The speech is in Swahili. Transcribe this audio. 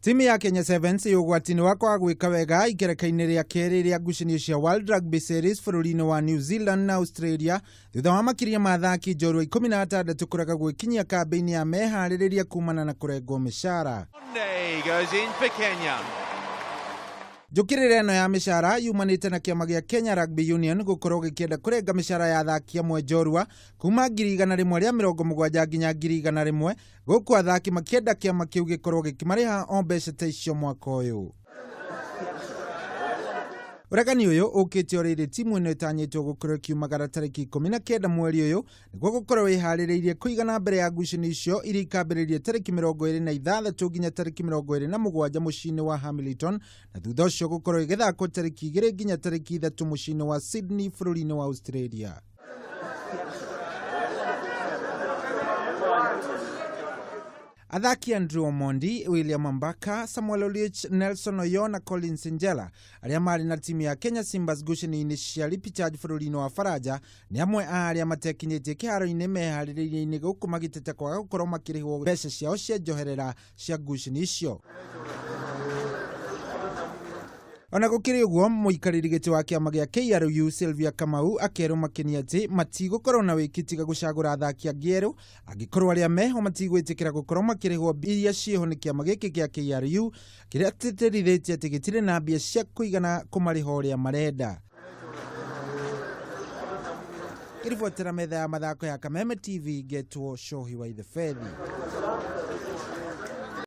Timu ya Kenya Sevens yugwatini wakwa gwika wega ikereka-ini ria keri ria ngucanio cia World Rugby Series bururi-ini wa New Zealand na Australia thutha wa makiria mathaki njorua 16 kuraga gwikinyia kambi-ini ya mehaririria kumana na kurengwo mishara. Njukirire eno ya mishara yumanite na kiama gia Kenya Rugby Union gukorwo gikienda kurenga mishara ya athaki amwe njorua kuma 100,000 ria 70 nginya 100,000 guku athaki makienda kiama kiu gikorwo gikimariha o mbeca ta icio mwaka uyu. Uregani uyu ukite oriri timu ino itanyitwo gukorwo kiumagara tariki 19 mweri uyu niguo gukorwo ihaririirie kuigana mbere ya ngucanio icio iri ikambiririe tariki 26 nginya tariki 27 muciini wa Hamilton na thutha ucio gukorwo igithakwo tariki 2 nginya tariki 3 muciini wa Sydney bururi-ini wa Australia. Athaki Andrew Omondi, William Mbaka, Samuel Oliech, Nelson Oyo na Colin Sinjela aria mari na timu ya Kenya Simbas ngucanio-ini cia Lipicharge bururi-ini wa Faraja ni amwe aria matekinyitie kiharo-ini mehaririirie-ini guku magitete kwaga gukorwo makirihwo mbeca ciao cia njoherera cia ngucanio icio. Ona gukiri uguo muikariri giti wa kiama gia KRU Sylvia Kamau akerwo makeni ati matigukorwo na wikitiga gucagura athaki angieru angikorwo aria meho matigwitikira gukorwo makirihwo iria cieho ni kiama giki gia KRU kiria titirithitie ati gitire na mbia cia kuigana kumariho uria marenda. Kiribotera metha ya mathako ya Kameme TV getwo Shohi wa Ithefethi.